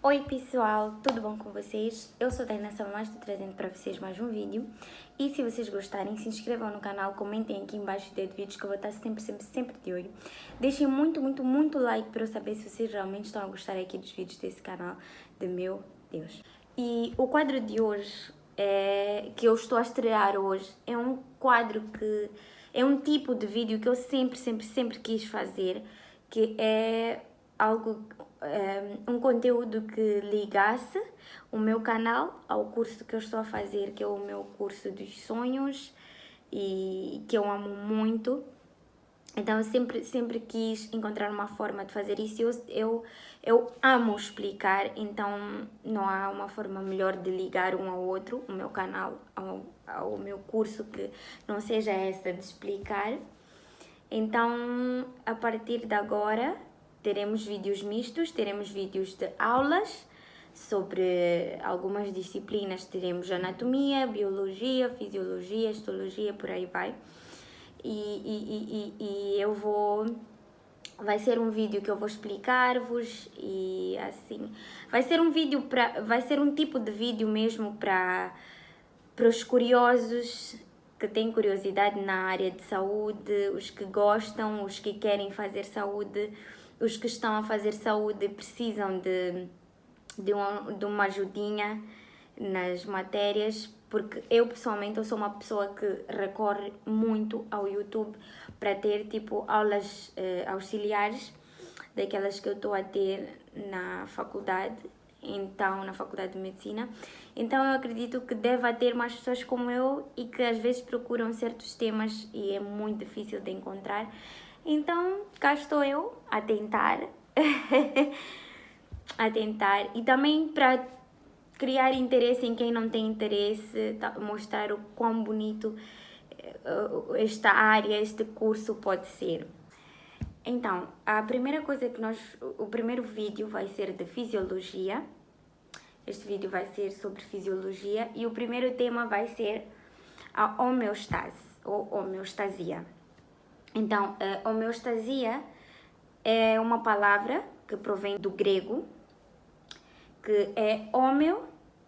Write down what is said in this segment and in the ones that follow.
Oi pessoal, tudo bom com vocês? Eu sou a Tainá Salomás, estou trazendo para vocês mais um vídeo. E se vocês gostarem, se inscrevam no canal, comentem aqui embaixo de vídeos que eu vou estar sempre de olho. Deixem muito like para eu saber se vocês realmente estão a gostar aqui dos vídeos desse canal, de meu Deus. E o quadro de hoje, que eu estou a estrear hoje, é um quadro que é um tipo de vídeo que eu sempre quis fazer, que é um conteúdo que ligasse o meu canal ao curso que eu estou a fazer, que é o meu curso dos sonhos e que eu amo muito. Então eu sempre quis encontrar uma forma de fazer isso. Eu amo explicar, então não há uma forma melhor de ligar um ao outro, o meu canal ao meu curso, que não seja essa de explicar. Então, a partir de agora, teremos vídeos mistos, teremos vídeos de aulas sobre algumas disciplinas. Teremos anatomia, biologia, fisiologia, histologia, por aí vai. E vai ser um vídeo que eu vou explicar-vos e assim. Vai ser um tipo de vídeo mesmo para os curiosos que têm curiosidade na área de saúde, os que gostam, os que querem fazer saúde, os que estão a fazer saúde e precisam de uma ajudinha nas matérias, porque eu pessoalmente sou uma pessoa que recorre muito ao YouTube para ter tipo aulas auxiliares, daquelas que eu estou a ter na faculdade. Então, na faculdade de medicina. Então eu acredito que deve ter mais pessoas como eu e que às vezes procuram certos temas e é muito difícil de encontrar. Então cá estou eu a tentar e também para criar interesse em quem não tem interesse, mostrar o quão bonito esta área, este curso pode ser. Então, a primeira coisa o primeiro vídeo vai ser de fisiologia. Este vídeo vai ser sobre fisiologia e o primeiro tema vai ser a homeostase ou homeostasia. Então, a homeostasia é uma palavra que provém do grego, que é homeo,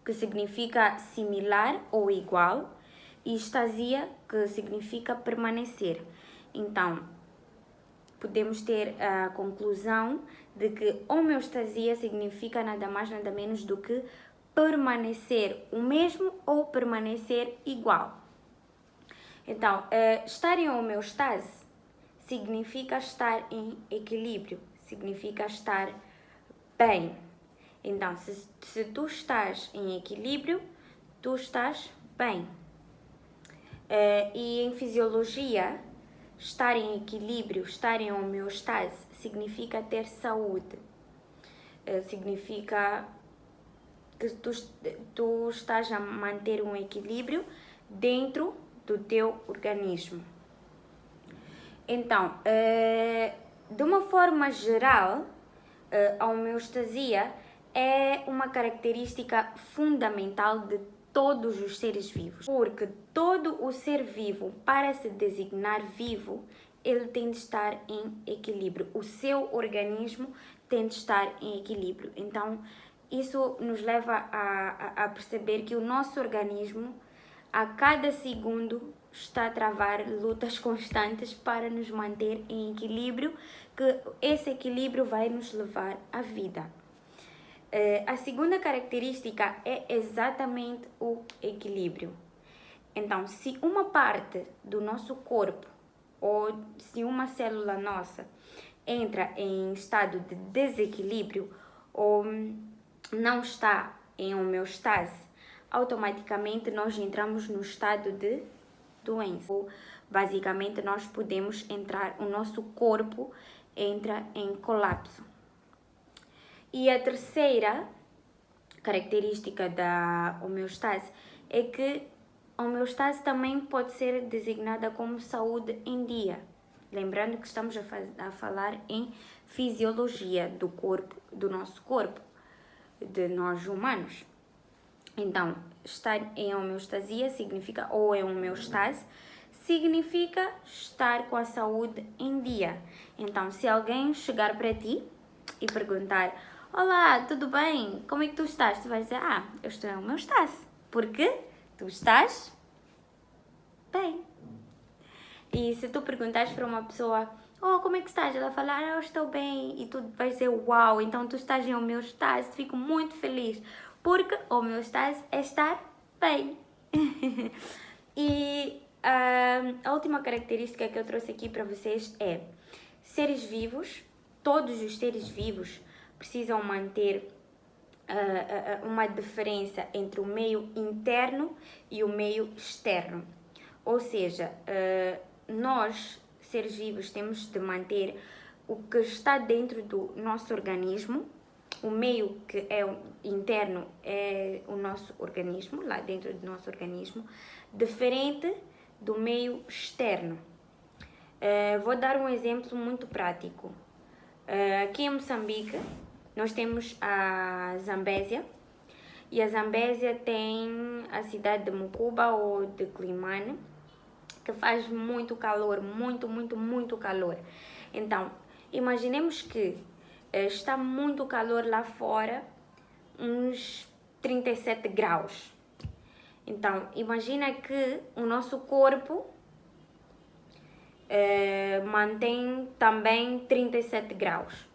que significa similar ou igual, e estasia, que significa permanecer. Então, podemos ter a conclusão de que homeostasia significa nada mais nada menos do que permanecer o mesmo ou permanecer igual. Então, estar em homeostase significa estar em equilíbrio, significa estar bem. Então, se tu estás em equilíbrio, tu estás bem. E em fisiologia, estar em equilíbrio, estar em homeostase, significa ter saúde. Significa que tu estás a manter um equilíbrio dentro do teu organismo. Então, de uma forma geral, a homeostasia é uma característica fundamental de todos os seres vivos, porque todo o ser vivo, para se designar vivo, ele tem de estar em equilíbrio. O seu organismo tem de estar em equilíbrio. Então, isso nos leva a perceber que o nosso organismo, a cada segundo, está a travar lutas constantes para nos manter em equilíbrio, que esse equilíbrio vai nos levar à vida. A segunda característica é exatamente o equilíbrio. Então, se uma parte do nosso corpo ou se uma célula nossa entra em estado de desequilíbrio ou não está em homeostase, automaticamente nós entramos no estado de doença. Basicamente, nós podemos entrar, o nosso corpo entra em colapso. E a terceira característica da homeostase é que a homeostase também pode ser designada como saúde em dia. Lembrando que estamos a falar em fisiologia do corpo, do nosso corpo, de nós humanos. Então, estar em homeostasia significa, ou em homeostase, significa estar com a saúde em dia. Então, se alguém chegar para ti e perguntar: olá, tudo bem? Como é que tu estás? Tu vais dizer, eu estou em homeostase. Porque tu estás bem. E se tu perguntares para uma pessoa, oh, como é que estás? Ela falar, eu estou bem. E tu vais dizer, uau, então tu estás em homeostase. Fico muito feliz. Porque homeostase é estar bem. E a última característica que eu trouxe aqui para vocês é seres vivos, todos os seres vivos precisam manter uma diferença entre o meio interno e o meio externo. Ou seja, nós, seres vivos, temos de manter o que está dentro do nosso organismo. O meio que é interno é o nosso organismo, lá dentro do nosso organismo, diferente do meio externo. Vou dar um exemplo muito prático. Aqui em Moçambique, nós temos a Zambésia, e a Zambésia tem a cidade de Mucuba ou de Climane, que faz muito calor, muito calor. Então, imaginemos que está muito calor lá fora, uns 37 graus. Então, imagina que o nosso corpo mantém também 37 graus.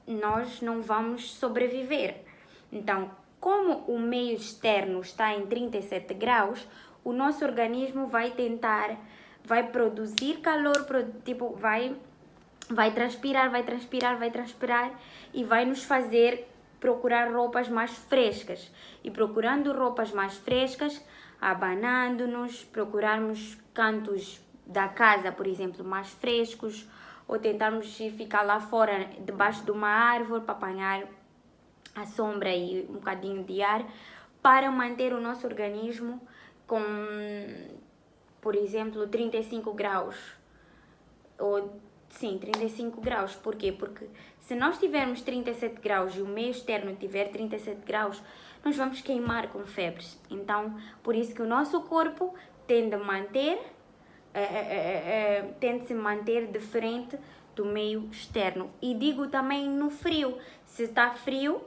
Nós não vamos sobreviver. Então, como o meio externo está em 37 graus, o nosso organismo vai produzir calor, tipo, vai transpirar e vai nos fazer procurar roupas mais frescas. E procurando roupas mais frescas, abanando-nos, procurarmos cantos da casa, por exemplo, mais frescos, ou tentarmos ficar lá fora, debaixo de uma árvore, para apanhar a sombra e um bocadinho de ar, para manter o nosso organismo com, por exemplo, 35 graus. Sim, 35 graus. Porquê? Porque se nós tivermos 37 graus e o meio externo tiver 37 graus, nós vamos queimar com febres. Então, por isso que o nosso corpo tende a se manter diferente do meio externo. E digo também no frio. Se está frio,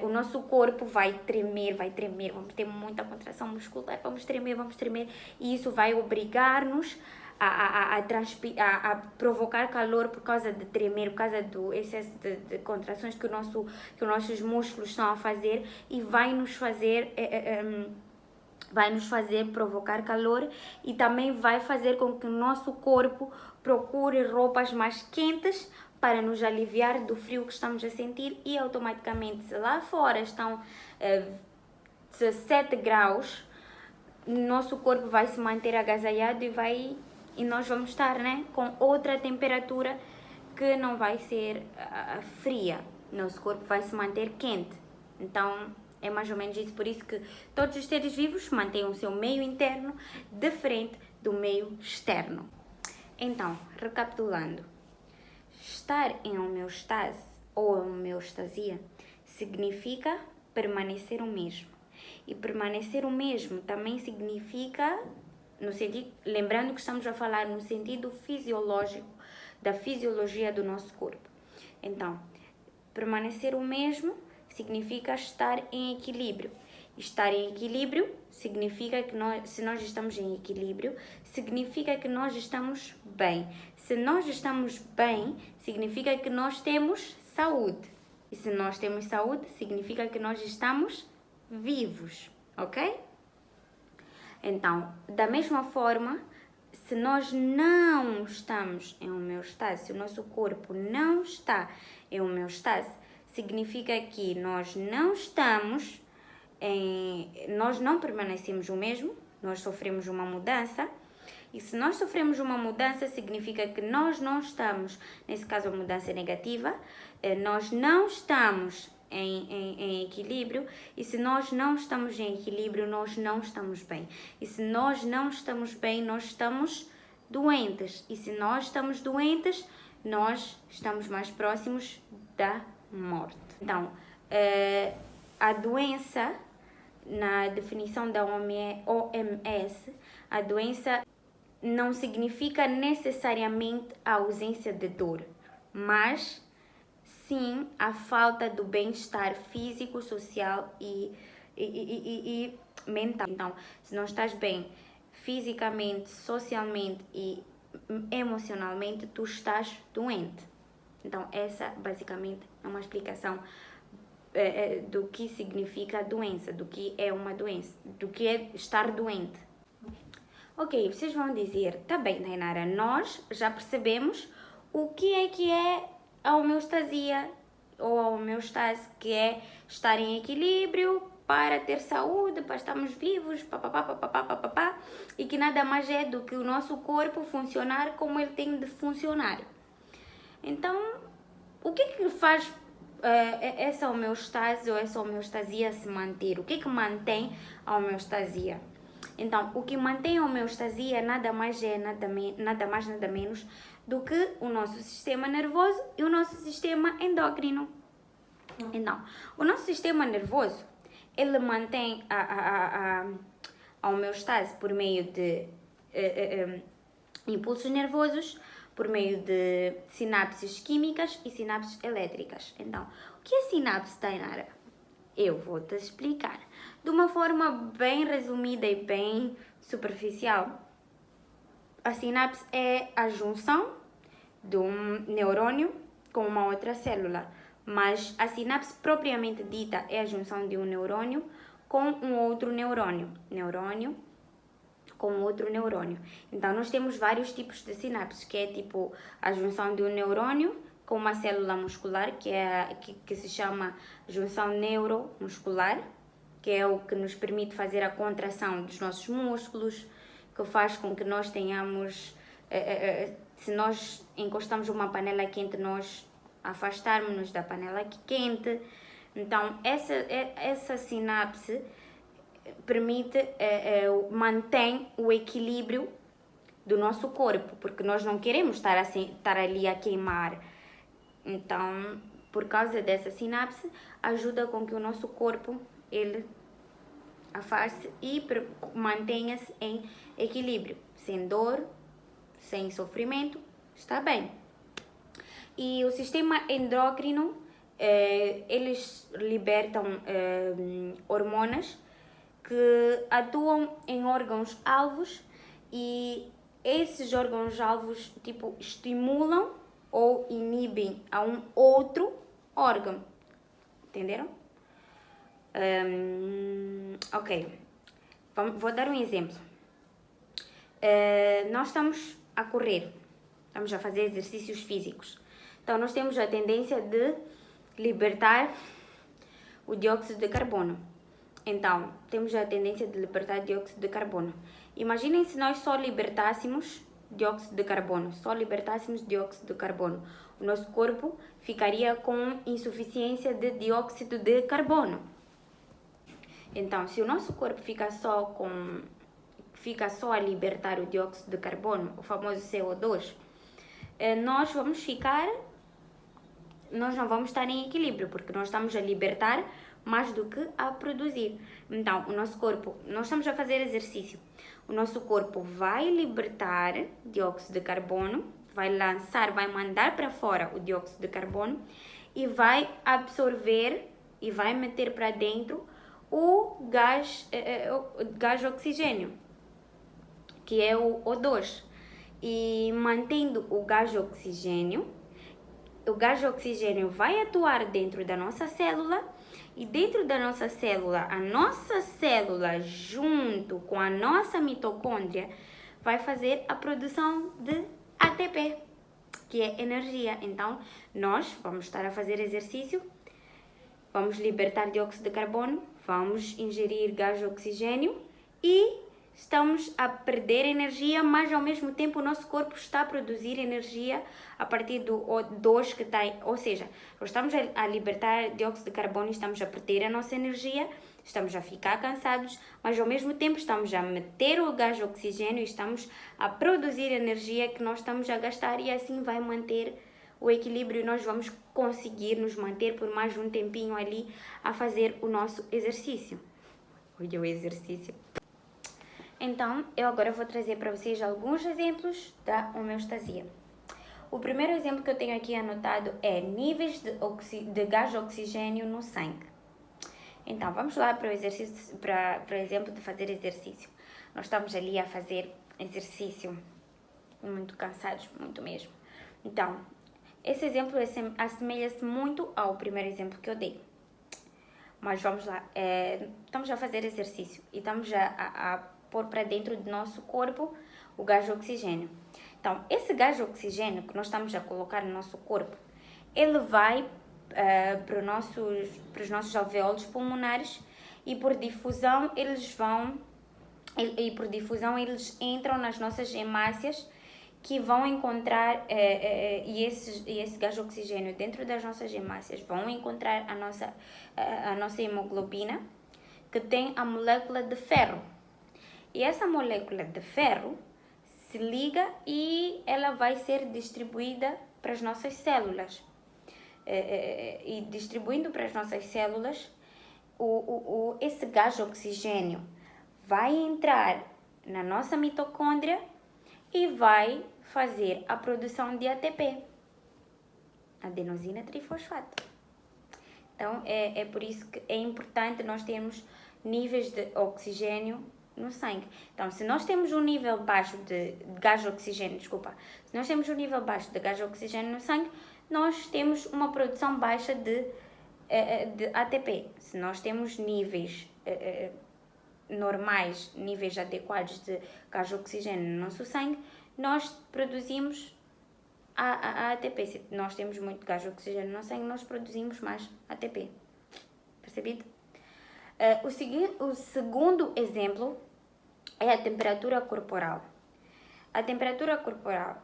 o nosso corpo vai tremer, vamos ter muita contração muscular, vamos tremer, e isso vai obrigar-nos a provocar calor por causa de tremer, por causa do excesso de contrações que os nossos músculos estão a fazer, e vai nos fazer provocar calor, e também vai fazer com que o nosso corpo procure roupas mais quentes para nos aliviar do frio que estamos a sentir, e automaticamente, se lá fora estão 17 graus, nosso corpo vai se manter agasalhado e nós vamos estar, com outra temperatura que não vai ser fria. Nosso corpo vai se manter quente. Então, é mais ou menos isso. Por isso que todos os seres vivos mantêm o seu meio interno diferente do meio externo. Então, recapitulando. Estar em homeostase ou homeostasia significa permanecer o mesmo. E permanecer o mesmo também significa, lembrando que estamos a falar no sentido fisiológico, da fisiologia do nosso corpo. Então, permanecer o mesmo significa estar em equilíbrio. Estar em equilíbrio significa que se nós estamos em equilíbrio, significa que nós estamos bem. Se nós estamos bem, significa que nós temos saúde. E se nós temos saúde, significa que nós estamos vivos, ok? Então, da mesma forma, se nós não estamos em homeostase, se o nosso corpo não está em homeostase, significa que nós não permanecemos o mesmo, nós sofremos uma mudança. E se nós sofremos uma mudança, significa que nós não estamos, nesse caso a mudança é negativa, nós não estamos em equilíbrio, e se nós não estamos em equilíbrio, nós não estamos bem. E se nós não estamos bem, nós estamos doentes. E se nós estamos doentes, nós estamos mais próximos da morte. Então, a doença, na definição da OMS, a doença não significa necessariamente a ausência de dor, mas sim a falta do bem-estar físico, social e mental. Então, se não estás bem fisicamente, socialmente e emocionalmente, tu estás doente. Então, essa basicamente é uma explicação do que significa doença, do que é uma doença, do que é estar doente. Ok, vocês vão dizer, tá bem, Tainara, nós já percebemos o que é a homeostasia ou a homeostase, que é estar em equilíbrio para ter saúde, para estarmos vivos, papapá, e que nada mais é do que o nosso corpo funcionar como ele tem de funcionar. Então, o que faz essa homeostase ou essa homeostasia se manter? O que mantém a homeostasia? Então, o que mantém a homeostasia nada mais nada menos do que o nosso sistema nervoso e o nosso sistema endócrino. Então, o nosso sistema nervoso, ele mantém a homeostase por meio de impulsos nervosos, por meio de sinapses químicas e sinapses elétricas. Então, o que é sinapse, Tainara? Eu vou te explicar de uma forma bem resumida e bem superficial. A sinapse é a junção de um neurônio com uma outra célula, mas a sinapse propriamente dita é a junção de um neurônio com um outro neurônio com outro neurônio. Então, nós temos vários tipos de sinapses, que é tipo a junção de um neurônio com uma célula muscular, que se chama junção neuromuscular, que é o que nos permite fazer a contração dos nossos músculos, que faz com que nós tenhamos, se nós encostamos uma panela quente, nós afastarmos-nos da panela quente. Então, essa sinapse permite, mantém o equilíbrio do nosso corpo, porque nós não queremos estar ali a queimar. Então, por causa dessa sinapse, ajuda com que o nosso corpo, ele afaste e mantenha-se em equilíbrio, sem dor, sem sofrimento, está bem. E o sistema endócrino, eles libertam hormonas que atuam em órgãos-alvos e esses órgãos-alvos tipo estimulam ou inibem a um outro órgão. Entenderam? Ok. Vou dar um exemplo. Nós estamos a correr, estamos a fazer exercícios físicos. Então, nós temos a tendência de libertar o dióxido de carbono. Então, temos a tendência de libertar dióxido de carbono. Imaginem se nós só libertássemos dióxido de carbono, o nosso corpo ficaria com insuficiência de dióxido de carbono. Então, se o nosso corpo fica só a libertar o dióxido de carbono, o famoso CO2, nós não vamos estar em equilíbrio, porque nós estamos a libertar mais do que a produzir. Então, o nosso corpo, nós estamos a fazer exercício, o nosso corpo vai libertar dióxido de carbono, vai mandar para fora o dióxido de carbono e vai absorver e vai meter para dentro o gás oxigênio, que é o O2. E mantendo o gás oxigênio vai atuar dentro da nossa célula. E dentro da nossa célula, a nossa célula junto com a nossa mitocôndria vai fazer a produção de ATP, que é energia. Então, nós vamos estar a fazer exercício, vamos libertar dióxido de carbono, vamos ingerir gás de oxigênio e estamos a perder energia, mas ao mesmo tempo o nosso corpo está a produzir energia a partir do O2 que tem, ou seja, nós estamos a libertar dióxido de carbono e estamos a perder a nossa energia, estamos a ficar cansados, mas ao mesmo tempo estamos a meter o gás de oxigênio e estamos a produzir energia que nós estamos a gastar e assim vai manter o equilíbrio e nós vamos conseguir nos manter por mais um tempinho ali a fazer o nosso exercício. Olha o exercício. Então, eu agora vou trazer para vocês alguns exemplos da homeostasia. O primeiro exemplo que eu tenho aqui anotado é níveis de gás de oxigênio no sangue. Então, vamos lá para o exercício, para o exemplo de fazer exercício. Nós estamos ali a fazer exercício, muito cansados, muito mesmo. Então, esse exemplo assemelha-se muito ao primeiro exemplo que eu dei. Mas vamos lá, estamos a fazer exercício e estamos a pôr para dentro do nosso corpo o gás de oxigênio. Então, esse gás de oxigênio que nós estamos a colocar no nosso corpo, ele vai para os nossos alvéolos pulmonares e por difusão eles entram nas nossas hemácias, que vão encontrar e esse gás de oxigênio dentro das nossas hemácias vão encontrar a nossa hemoglobina, que tem a molécula de ferro. E essa molécula de ferro se liga e ela vai ser distribuída para as nossas células. E distribuindo para as nossas células, esse gás de oxigênio vai entrar na nossa mitocôndria e vai fazer a produção de ATP, adenosina trifosfato. Então, é por isso que é importante nós termos níveis de oxigênio no sangue. Então, se nós temos um nível baixo de gás de oxigênio, se nós temos um nível baixo de gás de oxigênio no sangue, nós temos uma produção baixa de ATP. Se nós temos níveis normais, níveis adequados de gás de oxigênio no nosso sangue, nós produzimos a ATP. Se nós temos muito gás de oxigênio no sangue, nós produzimos mais ATP. Percebido? O segundo exemplo é a temperatura corporal. A temperatura corporal.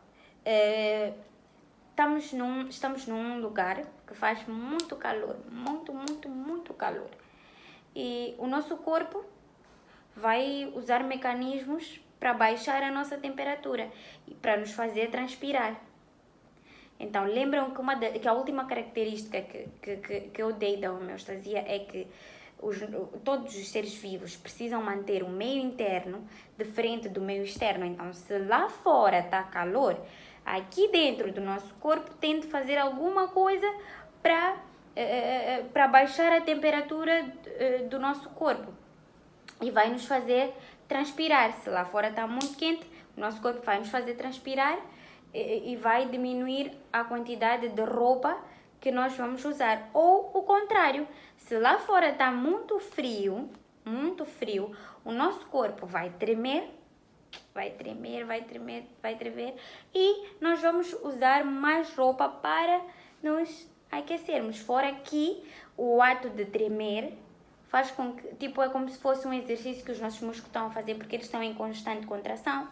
Estamos num lugar que faz muito calor, muito calor. E o nosso corpo vai usar mecanismos para baixar a nossa temperatura e para nos fazer transpirar. Então, lembram que a última característica que eu dei da homeostasia é que todos os seres vivos precisam manter o meio interno diferente do meio externo. Então, se lá fora está calor, aqui dentro do nosso corpo tem de fazer alguma coisa para baixar a temperatura do nosso corpo. E vai nos fazer transpirar. Se lá fora está muito quente, o nosso corpo vai nos fazer transpirar e vai diminuir a quantidade de roupa que nós vamos usar. Ou o contrário, se lá fora está muito frio, o nosso corpo vai tremer, e nós vamos usar mais roupa para nos aquecermos. Fora que o ato de tremer faz com que, é como se fosse um exercício que os nossos músculos estão a fazer, porque eles estão em constante contração,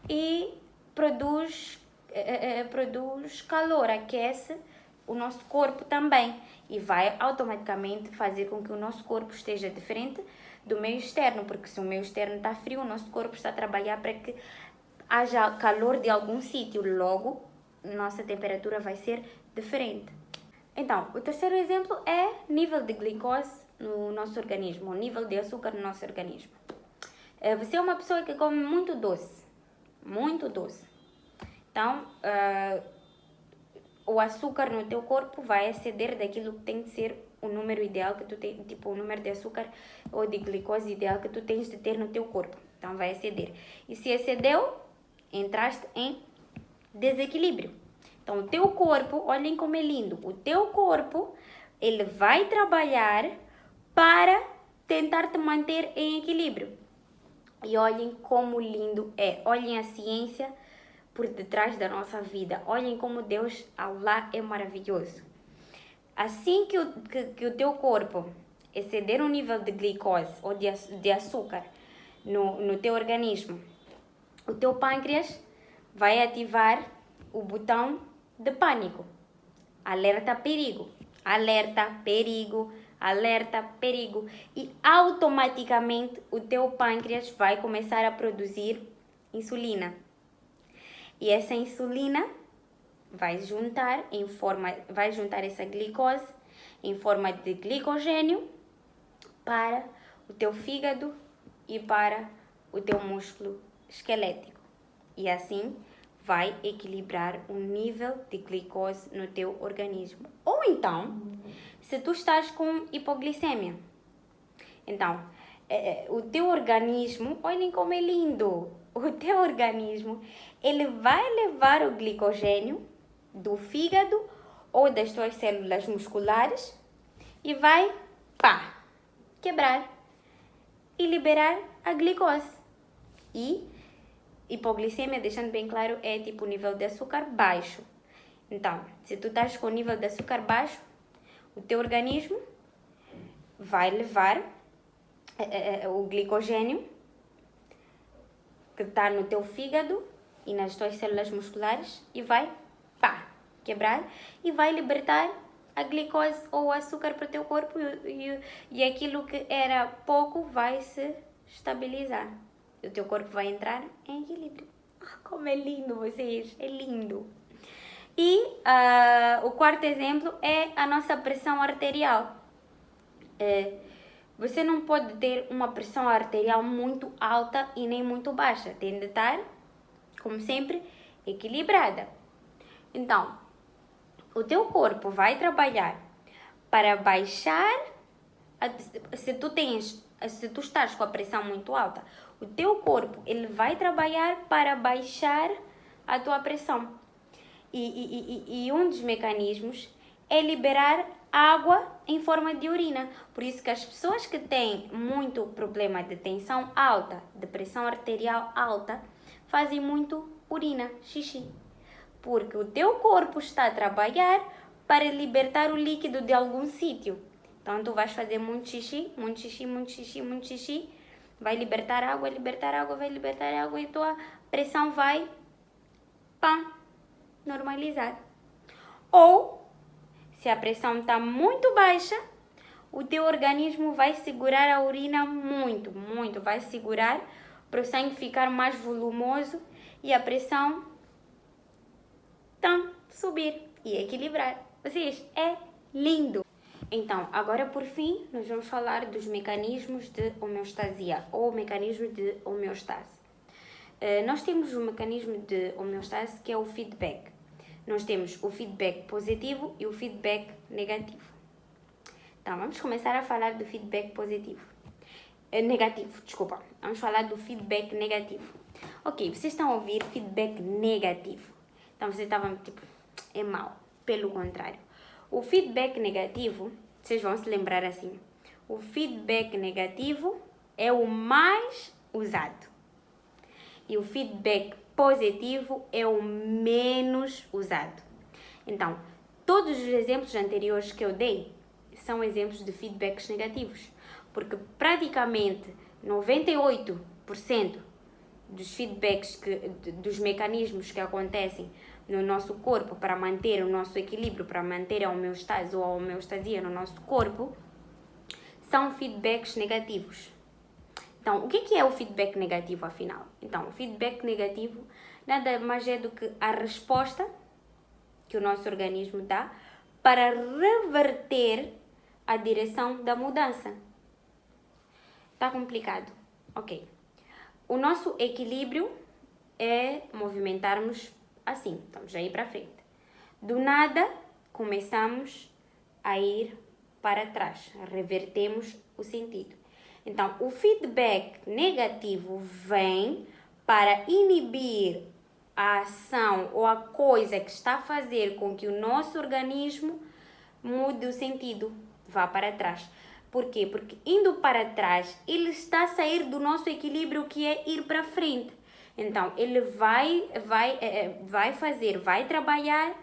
e produz calor, aquece o nosso corpo também, e vai automaticamente fazer com que o nosso corpo esteja diferente do meio externo, porque se o meio externo está frio, o nosso corpo está a trabalhar para que haja calor de algum sítio, logo nossa temperatura vai ser diferente. Então, o terceiro exemplo é nível de glicose no nosso organismo, o nível de açúcar no nosso organismo. Você é uma pessoa que come muito doce. Então, o açúcar no teu corpo vai exceder daquilo que tem de ser o número ideal que tu tens, o número de açúcar ou de glicose ideal que tu tens de ter no teu corpo. Então, vai exceder. E se excedeu, entraste em desequilíbrio. Então, o teu corpo, olhem como é lindo, o teu corpo, ele vai trabalhar para tentar te manter em equilíbrio. E olhem como lindo é, olhem a ciência por detrás da nossa vida, olhem como Deus, Allah, é maravilhoso. Assim que o teu corpo exceder um nível de glicose ou de açúcar no teu organismo, o teu pâncreas vai ativar o botão de pânico. Alerta, perigo. Alerta, perigo. Alerta, perigo. E automaticamente o teu pâncreas vai começar a produzir insulina. E essa insulina vai juntar essa glicose em forma de glicogênio para o teu fígado e para o teu músculo esquelético. E assim vai equilibrar o nível de glicose no teu organismo. Ou então, se tu estás com hipoglicemia, então, o teu organismo, olhem como é lindo, o teu organismo, ele vai levar o glicogênio do fígado ou das tuas células musculares e vai, quebrar e liberar a glicose. E hipoglicemia, deixando bem claro, é tipo nível de açúcar baixo. Então, se tu estás com nível de açúcar baixo, o teu organismo vai levar o glicogênio que está no teu fígado e nas tuas células musculares e vai, quebrar e vai libertar a glicose ou o açúcar para o teu corpo e aquilo que era pouco vai se estabilizar. O teu corpo vai entrar em equilíbrio. Como é lindo, vocês! É lindo! E o quarto exemplo é a nossa pressão arterial. Você não pode ter uma pressão arterial muito alta e nem muito baixa. Tem de estar, como sempre, equilibrada. Então, o teu corpo vai trabalhar para baixar, se tu estás com a pressão muito alta, o teu corpo ele vai trabalhar para baixar a tua pressão. E um dos mecanismos é liberar água em forma de urina. Por isso que as pessoas que têm muito problema de tensão alta, de pressão arterial alta, fazem muito urina, xixi. Porque o teu corpo está a trabalhar para libertar o líquido de algum sítio. Então, tu vais fazer muito xixi, muito xixi, muito xixi, muito xixi. Vai libertar água, vai libertar água e tua pressão vai, normalizar. Ou, se a pressão está muito baixa, o teu organismo vai segurar a urina muito, vai segurar para o sangue ficar mais volumoso e a pressão subir e equilibrar. Vocês, é lindo! Então, agora por fim, nós vamos falar dos mecanismos de homeostasia ou mecanismos de homeostase. Nós temos um mecanismo de homeostase que é o feedback. Nós temos o feedback positivo e o feedback negativo. Então, vamos começar a falar do feedback positivo. Vamos falar do feedback negativo. Ok, vocês estão a ouvir feedback negativo. Então, vocês estavam tipo, é mau. Pelo contrário. O feedback negativo, vocês vão se lembrar assim. O feedback negativo é o mais usado. E o feedback positivo é o menos usado. Então, todos os exemplos anteriores que eu dei são exemplos de feedbacks negativos. Porque praticamente 98% dos feedbacks, dos mecanismos que acontecem no nosso corpo para manter o nosso equilíbrio, para manter a homeostase ou a homeostasia no nosso corpo, são feedbacks negativos. Então, o que é o feedback negativo, afinal? Então, o feedback negativo nada mais é do que a resposta que o nosso organismo dá para reverter a direção da mudança. Tá complicado? Ok. O nosso equilíbrio é movimentarmos assim, estamos a ir para frente. Do nada, começamos a ir para trás, revertemos o sentido. Então, o feedback negativo vem para inibir a ação ou a coisa que está a fazer com que o nosso organismo mude o sentido, vá para trás. Por quê? Porque indo para trás, ele está a sair do nosso equilíbrio, que é ir para frente. Então, ele vai trabalhar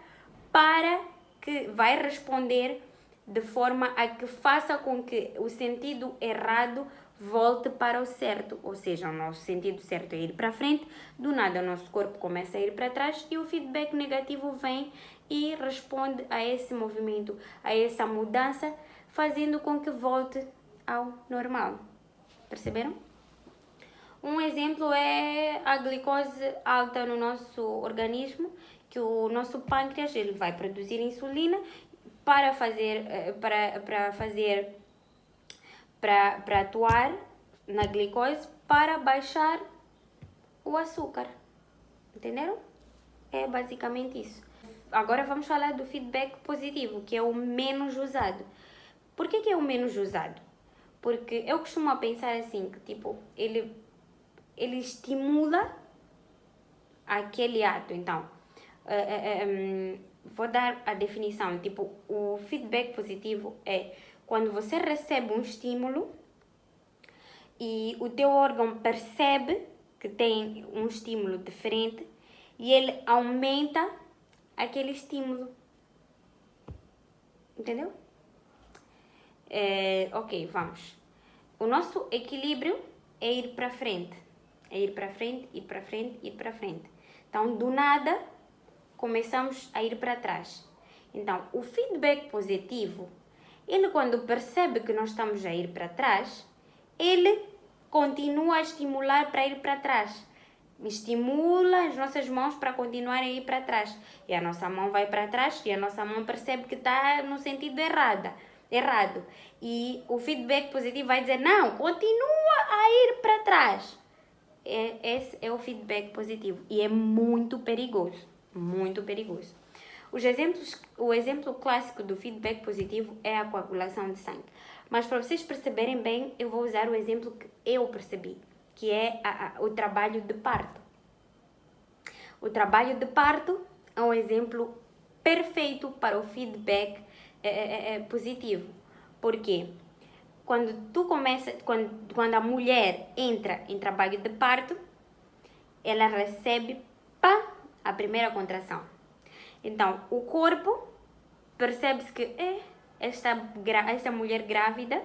para que vai responder de forma a que faça com que o sentido errado volte para o certo. Ou seja, o nosso sentido certo é ir para frente, do nada o nosso corpo começa a ir para trás e o feedback negativo vem e responde a esse movimento, a essa mudança, fazendo com que volte ao normal. Perceberam? Um exemplo é a glicose alta no nosso organismo, que o nosso pâncreas ele vai produzir insulina para atuar na glicose para baixar o açúcar. Entenderam? é basicamente isso. Agora vamos falar do feedback positivo, que é o menos usado. Por que é o menos usado? Porque eu costumo pensar assim, que tipo, ele estimula aquele ato. Então, vou dar a definição. Tipo, o feedback positivo é quando você recebe um estímulo e o teu órgão percebe que tem um estímulo diferente e ele aumenta aquele estímulo. Entendeu? Ok, vamos. O nosso equilíbrio é ir para frente. É ir para frente, ir para frente, ir para frente. Então, do nada, começamos a ir para trás. Então, o feedback positivo, ele quando percebe que nós estamos a ir para trás, ele continua a estimular para ir para trás. Estimula as nossas mãos para continuarem a ir para trás. E a nossa mão vai para trás e a nossa mão percebe que está no sentido errado. E o feedback positivo vai dizer, não, continua a ir para trás. Esse é o feedback positivo. E é muito perigoso. Muito perigoso. O exemplo clássico do feedback positivo é a coagulação de sangue. Mas para vocês perceberem bem, eu vou usar o exemplo que eu percebi, que é o trabalho de parto. O trabalho de parto é um exemplo perfeito para o feedback positivo. Por quê? Quando a mulher entra em trabalho de parto, ela recebe a primeira contração. Então, o corpo percebe-se que esta mulher grávida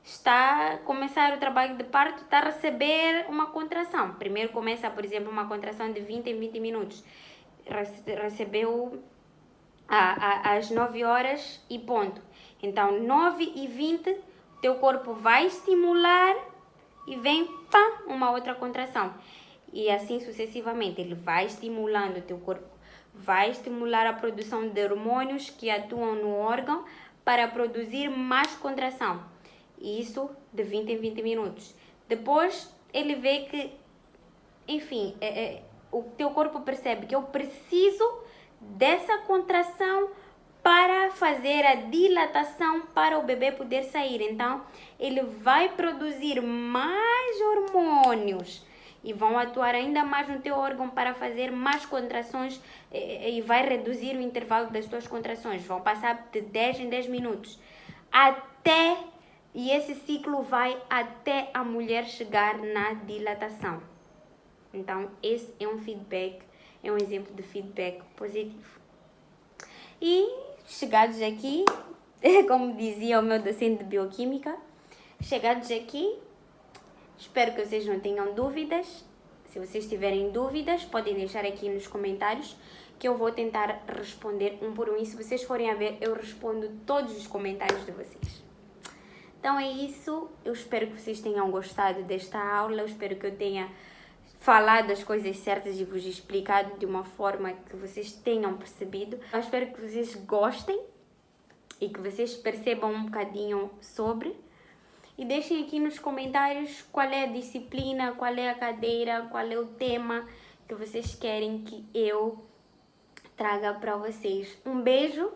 está a começar o trabalho de parto, está a receber uma contração. Primeiro começa, por exemplo, uma contração de 20 em 20 minutos. Recebeu às 9 horas e ponto. Então, 9h20, teu corpo vai estimular e vem, uma outra contração. E assim sucessivamente, ele vai estimulando o teu corpo, vai estimular a produção de hormônios que atuam no órgão para produzir mais contração. Isso de 20 em 20 minutos. Depois, ele vê que, enfim, o teu corpo percebe que eu preciso dessa contração para fazer a dilatação para o bebê poder sair. Então, ele vai produzir mais hormônios e vão atuar ainda mais no teu órgão para fazer mais contrações e vai reduzir o intervalo das tuas contrações. Vão passar de 10 em 10 minutos. E esse ciclo vai até a mulher chegar na dilatação. Então, esse é um exemplo de feedback positivo. E chegados aqui, como dizia o meu docente de bioquímica, chegados aqui, espero que vocês não tenham dúvidas. Se vocês tiverem dúvidas, podem deixar aqui nos comentários que eu vou tentar responder um por um. E se vocês forem a ver, eu respondo todos os comentários de vocês. Então é isso. Eu espero que vocês tenham gostado desta aula. Eu espero que eu tenha falado as coisas certas e vos explicado de uma forma que vocês tenham percebido. Eu espero que vocês gostem e que vocês percebam um bocadinho sobre. E deixem aqui nos comentários qual é a disciplina, qual é a cadeira, qual é o tema que vocês querem que eu traga para vocês. Um beijo,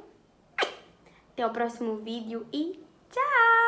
até o próximo vídeo e tchau!